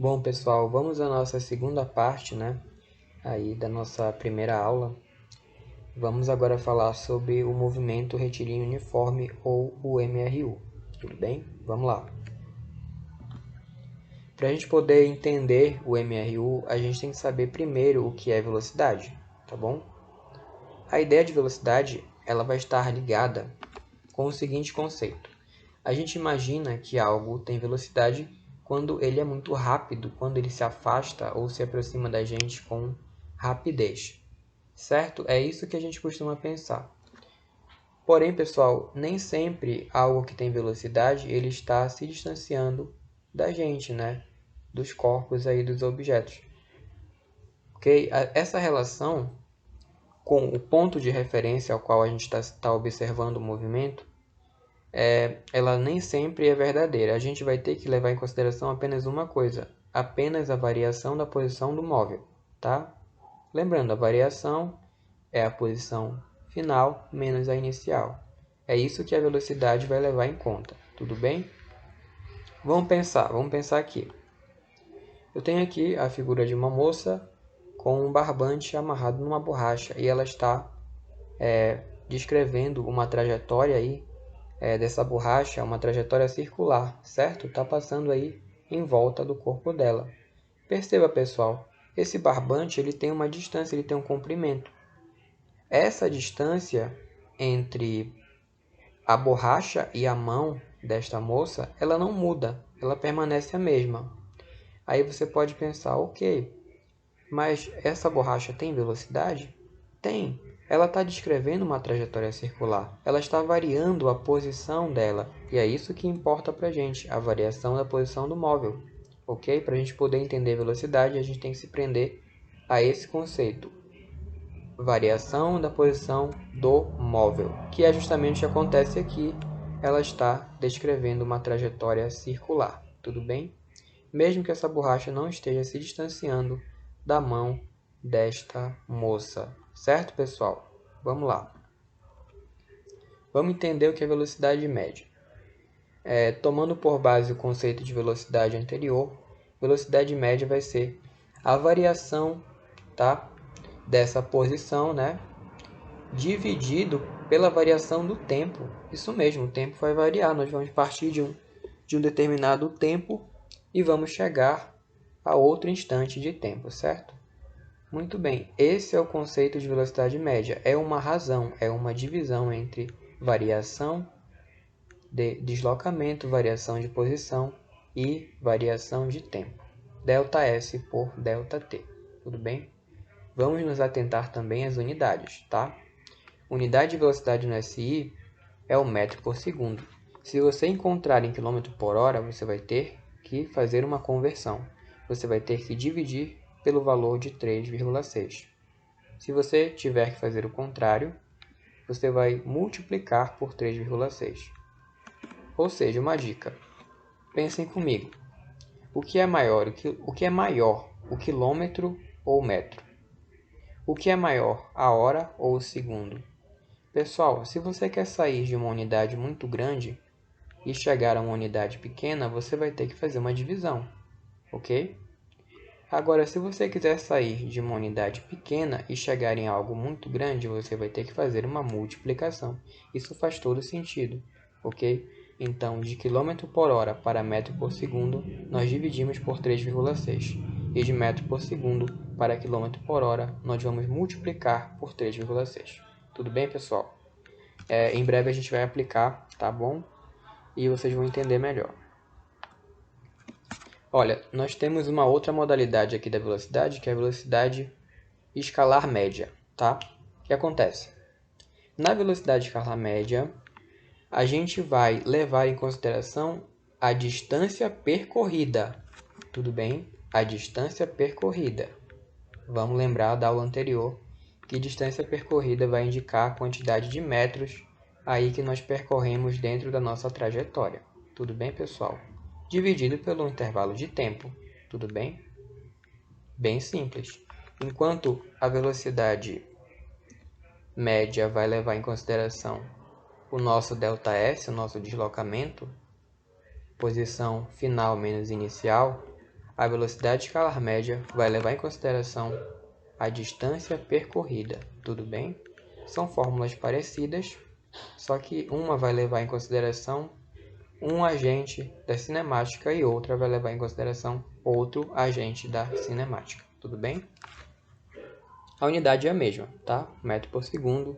Bom, pessoal, vamos à nossa segunda parte, aí da nossa primeira aula. Vamos agora falar sobre o movimento retilíneo uniforme, ou o MRU. Tudo bem? Vamos lá. Para a gente poder entender o MRU, a gente tem que saber primeiro o que é velocidade, tá bom? A ideia de velocidade, ela vai estar ligada com o seguinte conceito. A gente imagina que algo tem velocidade quando ele é muito rápido, quando ele se afasta ou se aproxima da gente com rapidez, certo? É isso que a gente costuma pensar. Porém, pessoal, nem sempre algo que tem velocidade ele está se distanciando da gente, dos corpos aí, dos objetos. Ok? Essa relação com o ponto de referência ao qual a gente está observando o movimento, ela nem sempre é verdadeira. A gente vai ter que levar em consideração apenas uma coisa, apenas a variação da posição do móvel, tá? Lembrando, a variação é a posição final menos a inicial. É isso que a velocidade vai levar em conta, tudo bem? Vamos pensar aqui. Eu tenho aqui a figura de uma moça com um barbante amarrado numa borracha e ela está descrevendo uma trajetória aí dessa borracha, uma trajetória circular, certo? Está passando aí em volta do corpo dela. Perceba, pessoal, esse barbante ele tem uma distância, ele tem um comprimento. Essa distância entre a borracha e a mão desta moça, ela não muda, ela permanece a mesma. Aí você pode pensar, ok, mas essa borracha tem velocidade? Tem. Ela está descrevendo uma trajetória circular. Ela está variando a posição dela. E é isso que importa para a gente, a variação da posição do móvel. Ok? Para a gente poder entender velocidade, a gente tem que se prender a esse conceito. Variação da posição do móvel. Que é justamente o que acontece aqui. Ela está descrevendo uma trajetória circular. Tudo bem? Mesmo que essa borracha não esteja se distanciando da mão desta moça. Certo, pessoal? Vamos lá. Vamos entender o que é velocidade média. Tomando por base o conceito de velocidade anterior, velocidade média vai ser a variação, tá, dessa posição, dividido pela variação do tempo. Isso mesmo, o tempo vai variar. Nós vamos partir de um determinado tempo e vamos chegar a outro instante de tempo, certo? Muito bem, esse é o conceito de velocidade média. É uma razão, é uma divisão entre variação de deslocamento, variação de posição e variação de tempo. ΔS por ΔT, tudo bem? Vamos nos atentar também às unidades, tá? Unidade de velocidade no SI é o metro por segundo. Se você encontrar em quilômetro por hora, você vai ter que fazer uma conversão. Você vai ter que dividir pelo valor de 3,6. Se você tiver que fazer o contrário, você vai multiplicar por 3,6. Ou seja, uma dica. Pensem comigo. O que é maior, o quilômetro ou o metro? O que é maior, a hora ou o segundo? Pessoal, se você quer sair de uma unidade muito grande e chegar a uma unidade pequena, você vai ter que fazer uma divisão, ok? Agora, se você quiser sair de uma unidade pequena e chegar em algo muito grande, você vai ter que fazer uma multiplicação. Isso faz todo sentido, ok? Então, de quilômetro por hora para metro por segundo, nós dividimos por 3,6. E de metro por segundo para quilômetro por hora, nós vamos multiplicar por 3,6. Tudo bem, pessoal? Em breve a gente vai aplicar, tá bom? E vocês vão entender melhor. Olha, nós temos uma outra modalidade aqui da velocidade, que é a velocidade escalar média, tá? O que acontece? Na velocidade escalar média, a gente vai levar em consideração a distância percorrida, tudo bem? A distância percorrida. Vamos lembrar da aula anterior que distância percorrida vai indicar a quantidade de metros aí que nós percorremos dentro da nossa trajetória. Tudo bem, pessoal? Dividido pelo intervalo de tempo. Tudo bem? Bem simples. Enquanto a velocidade média vai levar em consideração o nosso ΔS, o nosso deslocamento, posição final menos inicial, a velocidade escalar média vai levar em consideração a distância percorrida, tudo bem? São fórmulas parecidas, só que uma vai levar em consideração um agente da cinemática e outra vai levar em consideração outro agente da cinemática, tudo bem? A unidade é a mesma, tá? Metro por segundo,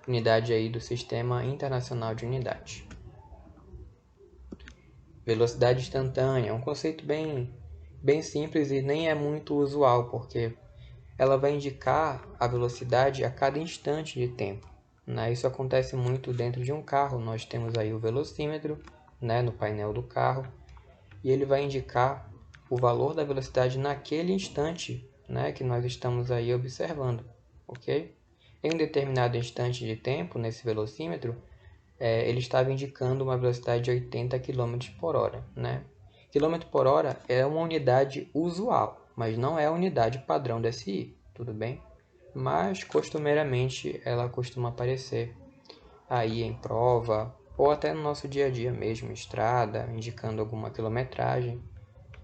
unidade aí do Sistema Internacional de Unidades. Velocidade instantânea é um conceito bem simples e nem é muito usual, porque ela vai indicar a velocidade a cada instante de tempo. Né? Isso acontece muito dentro de um carro. Nós temos aí o velocímetro, né, no painel do carro, e ele vai indicar o valor da velocidade naquele instante, né, que nós estamos aí observando, ok? Em um determinado instante de tempo, nesse velocímetro, ele estava indicando uma velocidade de 80 km por hora. Né? Km por hora é uma unidade usual, mas não é a unidade padrão DSI, tudo bem? Mas, costumeiramente, ela costuma aparecer aí em prova, ou até no nosso dia a dia mesmo, estrada, indicando alguma quilometragem.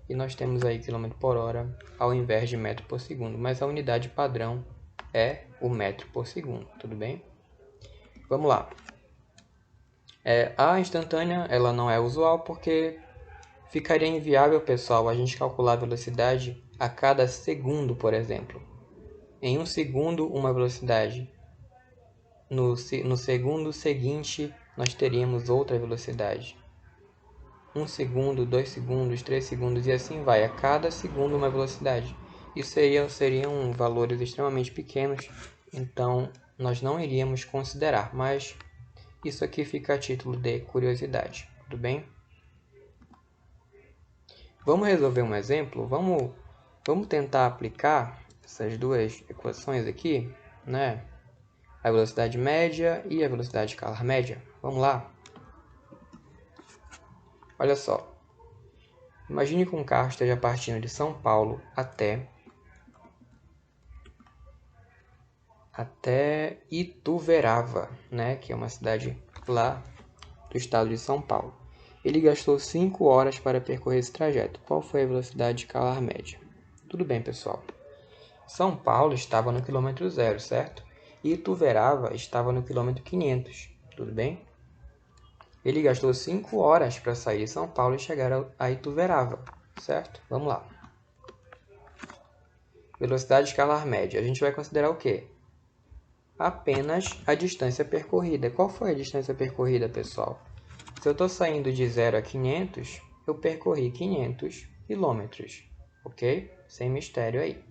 E nós temos aí km por hora ao invés de metro por segundo, mas a unidade padrão é o metro por segundo, tudo bem? Vamos lá. A instantânea ela não é usual porque ficaria inviável, pessoal, a gente calcular a velocidade a cada segundo, por exemplo. Em um segundo, uma velocidade. No segundo seguinte, nós teríamos outra velocidade. 1 segundo, 2 segundos, 3 segundos e assim vai. A cada segundo uma velocidade. Isso seriam valores extremamente pequenos, então nós não iríamos considerar, mas isso aqui fica a título de curiosidade, tudo bem? Vamos resolver um exemplo? Vamos tentar aplicar essas duas equações aqui, né? A velocidade média e a velocidade escalar média. Vamos lá? Olha só. Imagine que um carro esteja partindo de São Paulo até Ituverava, né? Que é uma cidade lá do estado de São Paulo. Ele gastou 5 horas para percorrer esse trajeto. Qual foi a velocidade escalar média? Tudo bem, pessoal. São Paulo estava no quilômetro 0, certo? E Ituverava estava no quilômetro 500, tudo bem? Ele gastou 5 horas para sair de São Paulo e chegar a Ituverava, certo? Vamos lá. Velocidade escalar média. A gente vai considerar o quê? Apenas a distância percorrida. Qual foi a distância percorrida, pessoal? Se eu estou saindo de 0 a 500, eu percorri 500 quilômetros, ok? Sem mistério aí.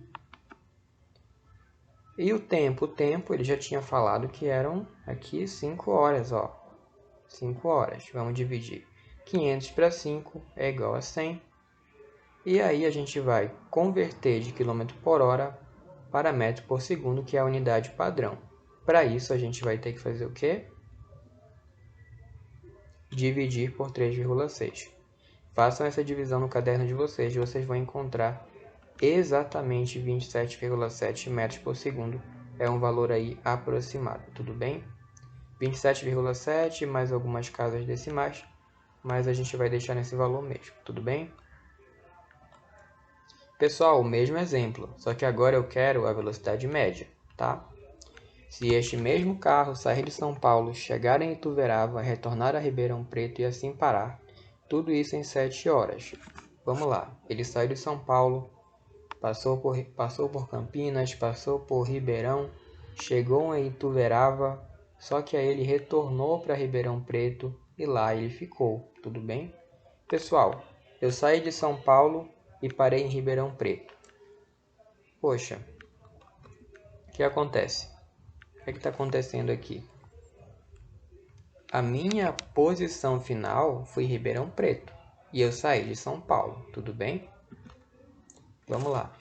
E o tempo? O tempo, ele já tinha falado que eram aqui 5 horas, ó. 5 horas. Vamos dividir. 500 para 5 é igual a 100. E aí a gente vai converter de km por hora para metro por segundo, que é a unidade padrão. Para isso, a gente vai ter que fazer o quê? Dividir por 3,6. Façam essa divisão no caderno de vocês e vocês vão encontrar exatamente 27,7 metros por segundo. É um valor aí aproximado, tudo bem? 27,7 mais algumas casas decimais, mas a gente vai deixar nesse valor mesmo, tudo bem? Pessoal, o mesmo exemplo, só que agora eu quero a velocidade média, tá? Se este mesmo carro sair de São Paulo, chegar em Ituverava, retornar a Ribeirão Preto e assim parar, tudo isso em 7 horas. Vamos lá, ele saiu de São Paulo, passou por Campinas, passou por Ribeirão, chegou em Ituverava, só que aí ele retornou para Ribeirão Preto e lá ele ficou, tudo bem? Pessoal, eu saí de São Paulo e parei em Ribeirão Preto. Poxa, o que acontece? O que está acontecendo aqui? A minha posição final foi Ribeirão Preto e eu saí de São Paulo, tudo bem? Vamos lá.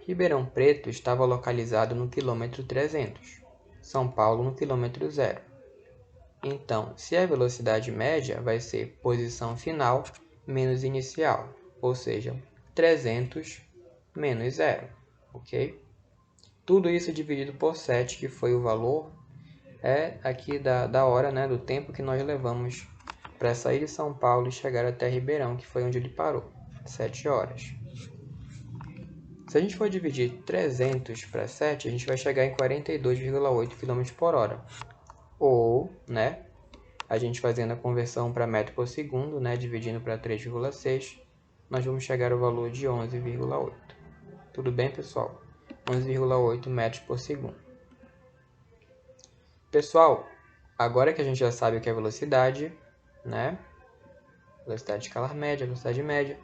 Ribeirão Preto estava localizado no quilômetro 300, São Paulo no quilômetro 0. Então, se a velocidade média vai ser posição final menos inicial, ou seja, 300 menos 0, ok? Tudo isso dividido por 7, que foi o valor aqui da hora, né, do tempo que nós levamos para sair de São Paulo e chegar até Ribeirão, que foi onde ele parou. 7 horas. Se a gente for dividir 300 para 7, a gente vai chegar em 42,8 km por hora. Ou, né, a gente fazendo a conversão para metro por segundo, né, dividindo para 3,6, nós vamos chegar ao valor de 11,8. Tudo bem, pessoal? 11,8 metros por segundo. Pessoal, agora que a gente já sabe o que é velocidade, né, velocidade escalar média, velocidade média,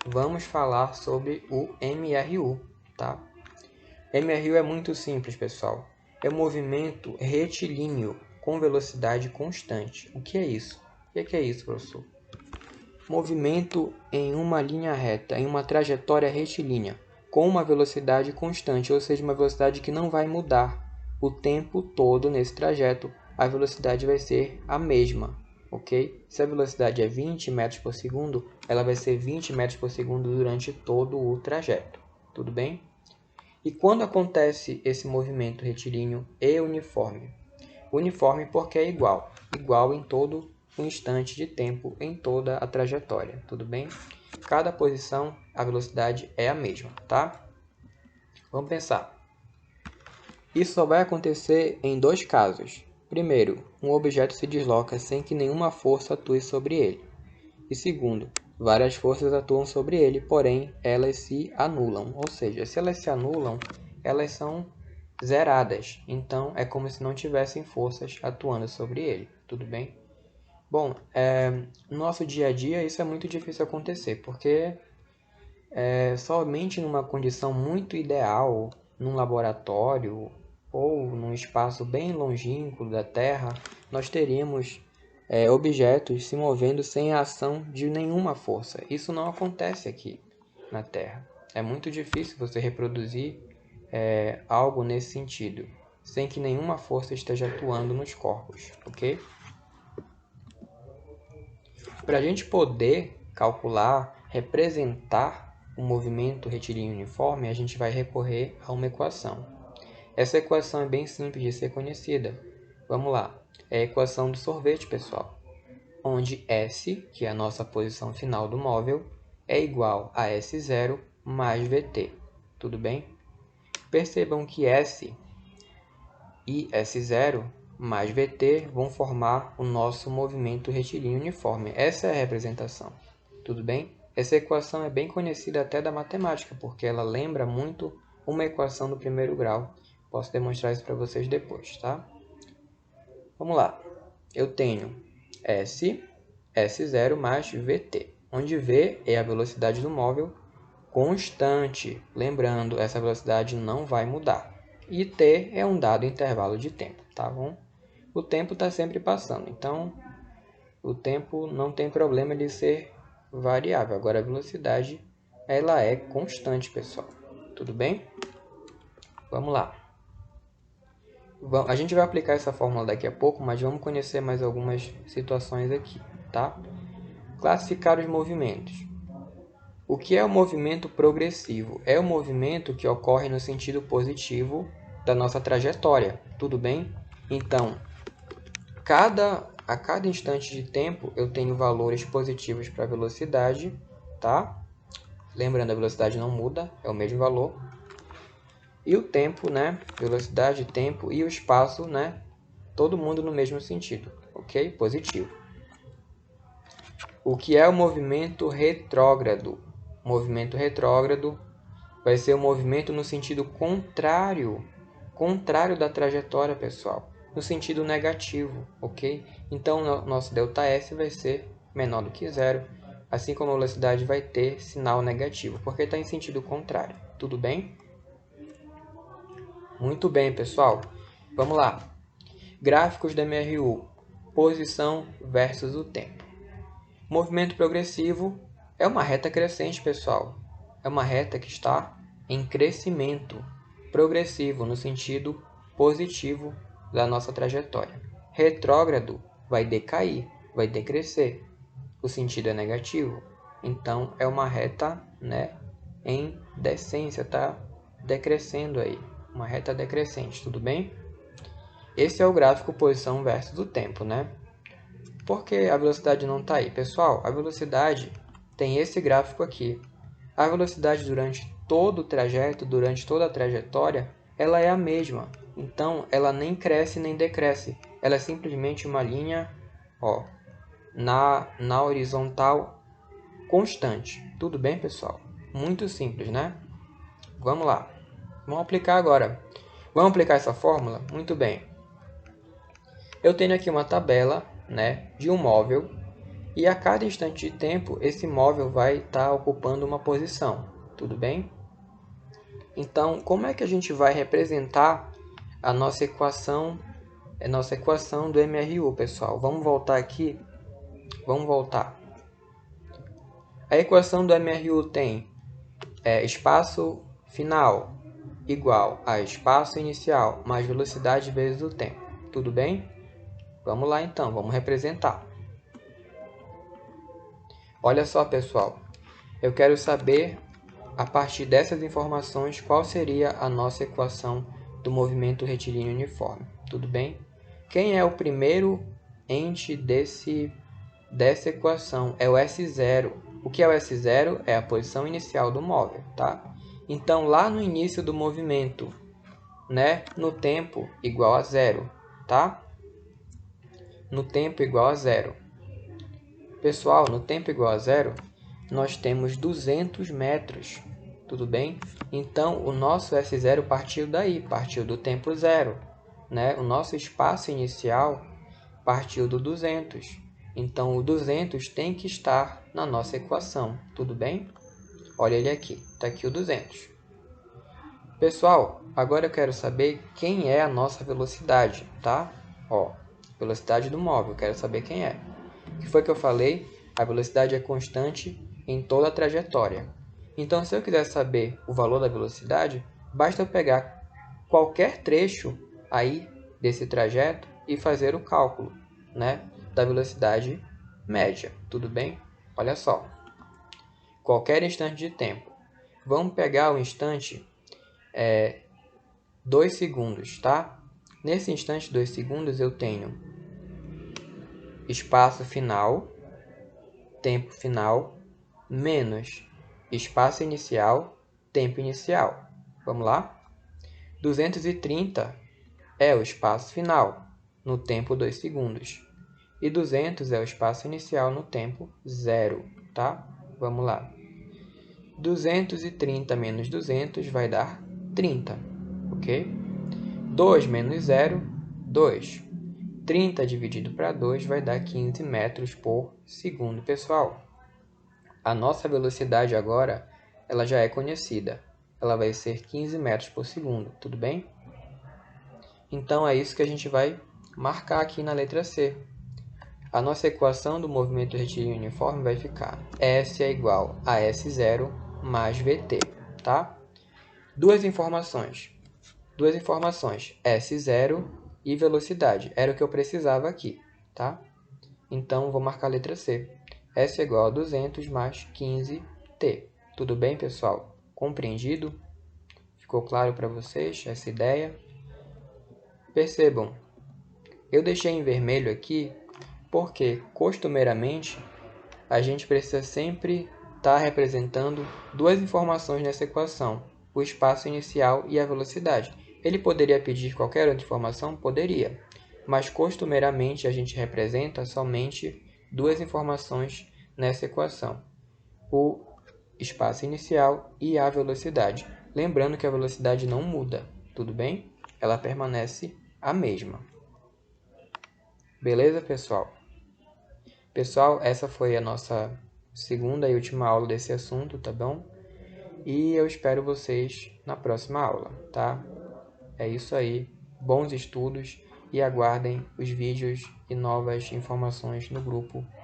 vamos falar sobre o MRU, tá? MRU é muito simples, pessoal. É um movimento retilíneo com velocidade constante. O que é isso? O que é isso, professor? Movimento em uma linha reta, em uma trajetória retilínea, com uma velocidade constante, ou seja, uma velocidade que não vai mudar o tempo todo nesse trajeto. A velocidade vai ser a mesma, ok? Se a velocidade é 20 metros por segundo, ela vai ser 20 metros por segundo durante todo o trajeto. Tudo bem? E quando acontece esse movimento retilíneo e uniforme? Uniforme porque é igual em todo o instante de tempo em toda a trajetória, tudo bem? Cada posição, a velocidade é a mesma, tá? Vamos pensar. Isso só vai acontecer em dois casos. Primeiro, um objeto se desloca sem que nenhuma força atue sobre ele. E segundo, várias forças atuam sobre ele, porém elas se anulam. Ou seja, se elas se anulam, elas são zeradas. Então é como se não tivessem forças atuando sobre ele. Tudo bem? Bom, no nosso dia a dia isso é muito difícil acontecer, porque somente numa condição muito ideal, num laboratório ou num espaço bem longínquo da Terra, nós teríamos objetos se movendo sem a ação de nenhuma força. Isso não acontece aqui na Terra. É muito difícil você reproduzir algo nesse sentido, sem que nenhuma força esteja atuando nos corpos, ok? Para a gente poder calcular, representar o movimento retilíneo uniforme, a gente vai recorrer a uma equação. Essa equação é bem simples de ser conhecida. Vamos lá. É a equação do sorvete, pessoal, onde S, que é a nossa posição final do móvel, é igual a S0 mais VT. Tudo bem? Percebam que S e S0 mais VT vão formar o nosso movimento retilíneo uniforme. Essa é a representação. Tudo bem? Essa equação é bem conhecida até da matemática, porque ela lembra muito uma equação do primeiro grau. Posso demonstrar isso para vocês depois, tá? Vamos lá. Eu tenho S0 mais VT, onde V é a velocidade do móvel constante. Lembrando, essa velocidade não vai mudar. E T é um dado intervalo de tempo, tá bom? O tempo está sempre passando, então o tempo não tem problema de ser variável. Agora a velocidade, ela é constante, pessoal. Tudo bem? Vamos lá. A gente vai aplicar essa fórmula daqui a pouco, mas vamos conhecer mais algumas situações aqui, tá? Classificar os movimentos. O que é o movimento progressivo? É o movimento que ocorre no sentido positivo da nossa trajetória, tudo bem? Então, a cada instante de tempo eu tenho valores positivos para a velocidade, tá? Lembrando, a velocidade não muda, é o mesmo valor. E o tempo, né? Velocidade, tempo e o espaço, né? Todo mundo no mesmo sentido, ok? Positivo. O que é o movimento retrógrado? O movimento retrógrado vai ser o movimento no sentido contrário da trajetória, pessoal, no sentido negativo, ok? Então, nosso ΔS vai ser menor do que zero, assim como a velocidade vai ter sinal negativo, porque está em sentido contrário. Tudo bem? Muito bem, pessoal. Vamos lá. Gráficos da MRU. Posição versus o tempo. Movimento progressivo é uma reta crescente, pessoal. É uma reta que está em crescimento progressivo, no sentido positivo da nossa trajetória. Retrógrado vai decair, vai decrescer. O sentido é negativo. Então, é uma reta, né, em descência, está decrescendo aí. Uma reta decrescente, tudo bem? Esse é o gráfico posição versus o tempo, né? Por que a velocidade não está aí? Pessoal, a velocidade tem esse gráfico aqui, A velocidade durante todo o trajeto, durante toda a trajetória, ela é a mesma. Então, ela nem cresce nem decresce. Ela é simplesmente uma linha, ó, na horizontal constante. Tudo bem, pessoal? Muito simples, né? Vamos lá. Vamos aplicar agora. Vamos aplicar essa fórmula? Muito bem. Eu tenho aqui uma tabela, né, de um móvel e a cada instante de tempo esse móvel vai estar ocupando uma posição. Tudo bem? Então, como é que a gente vai representar a nossa equação do MRU, pessoal? Vamos voltar aqui. Vamos voltar. A equação do MRU tem espaço final igual a espaço inicial mais velocidade vezes o tempo. Tudo bem? Vamos lá então, vamos representar. Olha só, pessoal. Eu quero saber, a partir dessas informações, qual seria a nossa equação do movimento retilíneo uniforme. Tudo bem? Quem é o primeiro ente dessa equação? É o S0. O que é o S0? É a posição inicial do móvel, tá? Então, lá no início do movimento, né, no tempo igual a zero, tá? No tempo igual a zero. Pessoal, no tempo igual a zero, nós temos 200 metros, tudo bem? Então, o nosso S0 partiu daí, partiu do tempo zero, né? O nosso espaço inicial partiu do 200. Então, o 200 tem que estar na nossa equação, tudo bem? Olha ele aqui, está aqui o 200. Pessoal, agora eu quero saber quem é a nossa velocidade, tá? Ó, velocidade do móvel, quero saber quem é. O que foi que eu falei? A velocidade é constante em toda a trajetória. Então, se eu quiser saber o valor da velocidade, basta eu pegar qualquer trecho aí desse trajeto e fazer o cálculo, né, da velocidade média. Tudo bem? Olha só. Qualquer instante de tempo. Vamos pegar o instante 2 segundos, tá? Nesse instante 2 segundos eu tenho espaço final, tempo final, menos espaço inicial, tempo inicial. Vamos lá? 230 é o espaço final, no tempo 2 segundos. E 200 é o espaço inicial no tempo 0, tá? Vamos lá. 230 menos 200 vai dar 30, ok? 2 menos 0, 2. 30 dividido para 2 vai dar 15 metros por segundo. Pessoal, a nossa velocidade agora ela já é conhecida. Ela vai ser 15 metros por segundo, tudo bem? Então, é isso que a gente vai marcar aqui na letra C. A nossa equação do movimento retilíneo uniforme vai ficar S é igual a S0 mais VT, tá? Duas informações, S0 e velocidade. Era o que eu precisava aqui, tá? Então, vou marcar a letra C. S é igual a 200 mais 15T. Tudo bem, pessoal? Compreendido? Ficou claro para vocês essa ideia? Percebam, eu deixei em vermelho aqui porque, costumeiramente, a gente precisa sempre estar representando duas informações nessa equação, o espaço inicial e a velocidade. Ele poderia pedir qualquer outra informação? Poderia, mas costumeiramente a gente representa somente duas informações nessa equação, o espaço inicial e a velocidade. Lembrando que a velocidade não muda, tudo bem? Ela permanece a mesma. Beleza, pessoal? Pessoal, essa foi a nossa segunda e última aula desse assunto, tá bom? E eu espero vocês na próxima aula, tá? É isso aí. Bons estudos e aguardem os vídeos e novas informações no grupo